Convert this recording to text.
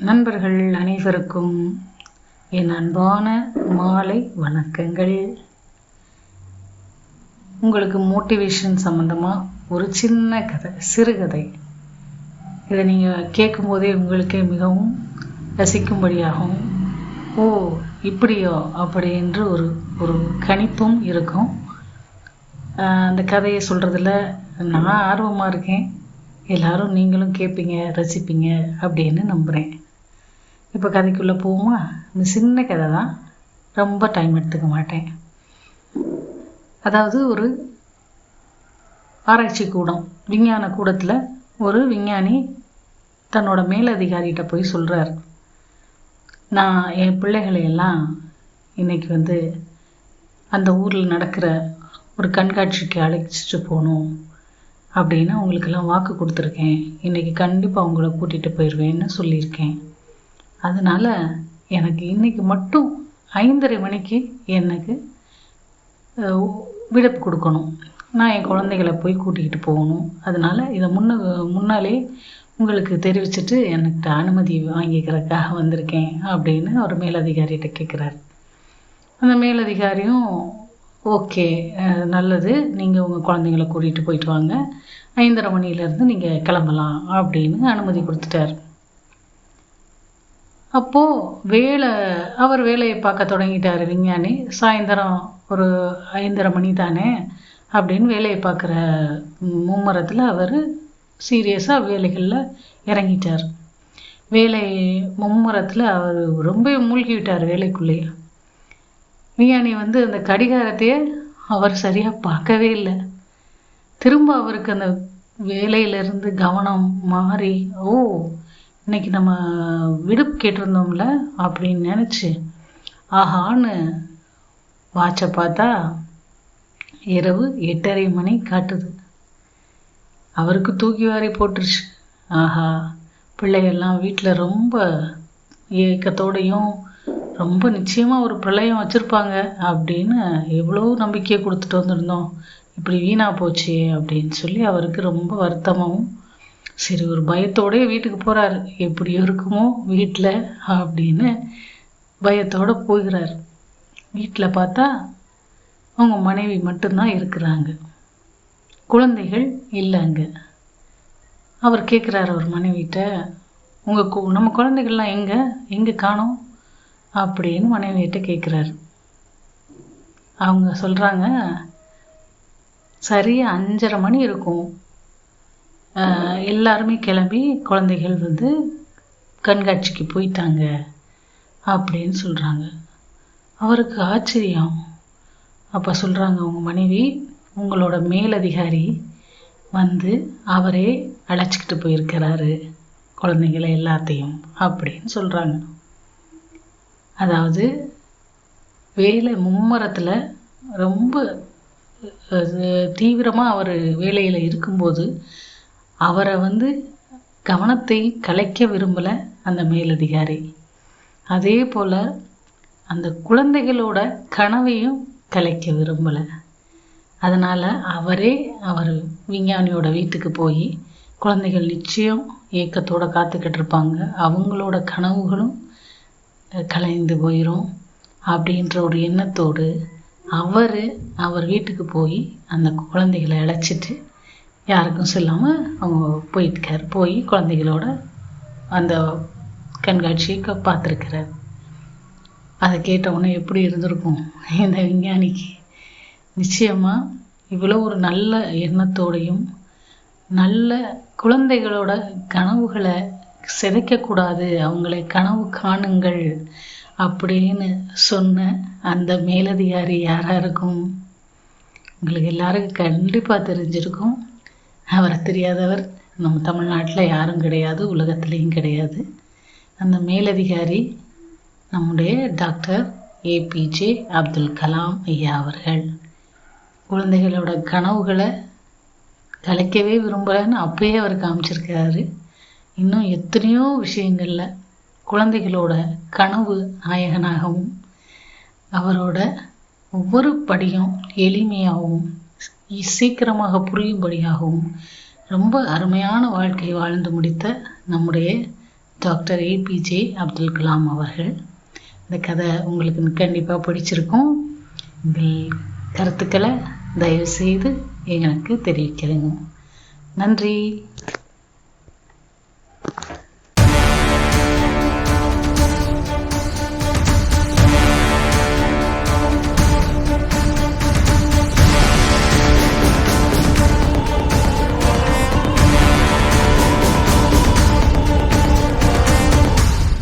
நண்பர்கள் அனைவருக்கும் என் அன்பான மாலை வணக்கங்கள். உங்களுக்கு மோட்டிவேஷன் சம்மந்தமாக ஒரு சின்ன கதை, சிறுகதை. இதை நீங்கள் கேட்கும்போதே உங்களுக்கே மிகவும் ரசிக்கும்படியாகவும், ஓ இப்படியோ அப்படி என்று ஒரு கணிப்பும் இருக்கும். அந்த கதையை சொல்கிறதுல நான் ஆர்வமாக இருக்கேன். எல்லாரும் நீங்களும் கேட்பீங்க, ரசிப்பீங்க அப்படின்னு நம்புகிறேன். இப்போ கதைக்குள்ளே போவோமா? இந்த சின்ன கதை தான், ரொம்ப டைம் எடுத்துக்க மாட்டேன். அதாவது ஒரு ஆராய்ச்சி கூடம், விஞ்ஞான கூடத்தில் ஒரு விஞ்ஞானி தன்னோட மேலதிகாரிகிட்ட போய் சொல்கிறார், நான் என் பிள்ளைகளை எல்லாம் இன்னைக்கு அந்த ஊரில் நடக்கிற ஒரு கண்காட்சிக்கு அழைச்சிட்டு போகணும் அப்படின்னு அவங்களுக்கெல்லாம் வாக்கு கொடுத்துருக்கேன். இன்றைக்கி கண்டிப்பாக அவங்கள கூட்டிகிட்டு போயிடுவேன்னு சொல்லியிருக்கேன். அதனால் எனக்கு இன்றைக்கி மட்டும் 5:30 மணிக்கு எனக்கு விடுப்பு கொடுக்கணும். நான் என் குழந்தைகளை போய் கூட்டிகிட்டு போகணும். அதனால் இதை முன்னாலே உங்களுக்கு தெரிவிச்சுட்டு எனக்கு அனுமதி வாங்கிக்கிறதுக்காக வந்திருக்கேன் அப்படின்னு அவர் மேலதிகாரிகிட்ட கேட்குறாரு. அந்த மேலதிகாரியும் ஓகே, நல்லது, நீங்கள் உங்கள் குழந்தைங்களை கூட்டிகிட்டு போயிட்டு வாங்க, 5:30 மணிலேருந்து நீங்கள் கிளம்பலாம் அப்படின்னு அனுமதி கொடுத்துட்டார். அப்போது அவர் வேலையை பார்க்க தொடங்கிட்டார் விஞ்ஞானி. சாயந்தரம் ஒரு 5:30 மணி தானே அப்படின்னு வேலையை பார்க்குற மும்மரத்தில் அவர் சீரியஸாக வேலைகளில் இறங்கிட்டார். வேலை மும்மரத்தில் அவர் ரொம்ப மூழ்கிவிட்டார் வேலைக்குள்ளேயே. விஞ்ஞானி அந்த கடிகாரத்தையே அவர் சரியாக பார்க்கவே இல்லை. திரும்ப அவருக்கு அந்த வேலையிலிருந்து கவனம் மாறி, இன்னைக்கு நம்ம விடுப்பு கேட்டிருந்தோம்ல அப்படின்னு நினச்சி ஆஹான்னு வாட்சை பார்த்தா இரவு 8:30 மணி காட்டுது. அவருக்கு தூக்கி வாரி போட்டுருச்சு. ஆஹா, பிள்ளைகள்லாம் வீட்டில் ரொம்ப ஏக்கத்தோடையும் ரொம்ப நிச்சயமாக ஒரு பிரளயம் வச்சுருப்பாங்க அப்படின்னு எவ்வளோ நம்பிக்கையை கொடுத்துட்டு வந்திருந்தோம், இப்படி வீணாக போச்சு அப்படின்னு சொல்லி அவருக்கு ரொம்ப வருத்தமாகவும், சரி ஒரு பயத்தோடய வீட்டுக்கு போகிறாரு, எப்படி இருக்குமோ வீட்டில் அப்படின்னு பயத்தோடு போகிறார். வீட்டில் பார்த்தா அவங்க மனைவி மட்டும்தான் இருக்கிறாங்க, குழந்தைகள் இல்லைங்க. அவர் கேட்குறாரு அவர் மனைவிட்ட, நம்ம குழந்தைகள்லாம் எங்கே காணோம் அப்படின்னு மனைவியிட்ட கேட்குறாரு. அவங்க சொல்கிறாங்க, சரியா 5:30 மணி இருக்கும், எல்லாருமே கிளம்பி குழந்தைகள் கண்காட்சிக்கு போயிட்டாங்க அப்படின்னு சொல்கிறாங்க. அவருக்கு ஆச்சரியம். அப்போ சொல்கிறாங்க அவங்க மனைவி, உங்களோட மேலதிகாரி அவரே அழைச்சிக்கிட்டு போயிருக்கிறாரு குழந்தைகளை எல்லாத்தையும் அப்படின்னு சொல்கிறாங்க. அதாவது வேலை மும்மரத்தில் ரொம்ப தீவிரமாக அவர் வேலையில் இருக்கும்போது அவரை கவனத்தை கலைக்க விரும்பலை அந்த மேலதிகாரி. அதே போல் அந்த குழந்தைகளோட கனவையும் கலைக்க விரும்பலை. அதனால் அவர் விஞ்ஞானியோட வீட்டுக்கு போய் குழந்தைகள் நிச்சயம் ஏக்கத்தோடு காத்துக்கிட்டு இருப்பாங்க, அவங்களோட கனவுகளும் கலைந்து போயிடும் அப்படின்ற ஒரு எண்ணத்தோடு அவர் வீட்டுக்கு போய் அந்த குழந்தைகளை அழைச்சிட்டு யாருக்கும் சொல்லாமல் அவங்க போய் குழந்தைகளோட அந்த கண்காட்சியை பார்த்துருக்கிறார். அதை கேட்டவுடனே எப்படி இருந்திருக்கும் இந்த விஞ்ஞானிக்கு? நிச்சயமாக இவ்வளோ ஒரு நல்ல எண்ணத்தோடையும் நல்ல குழந்தைகளோட கனவுகளை சிதைக்கக்கூடாது, அவங்களை கனவு காணுங்கள் அப்படின்னு சொன்ன அந்த மேலதிகாரி யாராக இருக்கும்? உங்களுக்கு எல்லாருக்கும் கண்டிப்பாக தெரிஞ்சிருக்கும். அவரை தெரியாதவர் நம்ம தமிழ்நாட்டில் யாரும் கிடையாது, உலகத்துலேயும் கிடையாது. அந்த மேலதிகாரி நம்முடைய டாக்டர் APJ அப்துல் கலாம் ஐயா அவர்கள். குழந்தைகளோட கனவுகளை கலைக்கவே விரும்பலைன்னு அப்பயே அவர் காமிச்சிருக்காரு. இன்னும் எத்தனையோ விஷயங்களில் குழந்தைகளோட கனவு நாயகனாகவும் அவரோட ஒவ்வொரு படியும் எளிமையாகவும் சீக்கிரமாக புரியும்படியாகவும் ரொம்ப அருமையான வாழ்க்கை வாழ்ந்து முடித்த நம்முடைய டாக்டர் ஏபிஜே அப்துல் கலாம் அவர்கள். இந்த கதை உங்களுக்கு கண்டிப்பாக பிடிச்சிருக்கும். உங்கள் கருத்துக்களை தயவுசெய்து எங்களுக்கு தெரிவிக்கிறேங்க. நன்றி.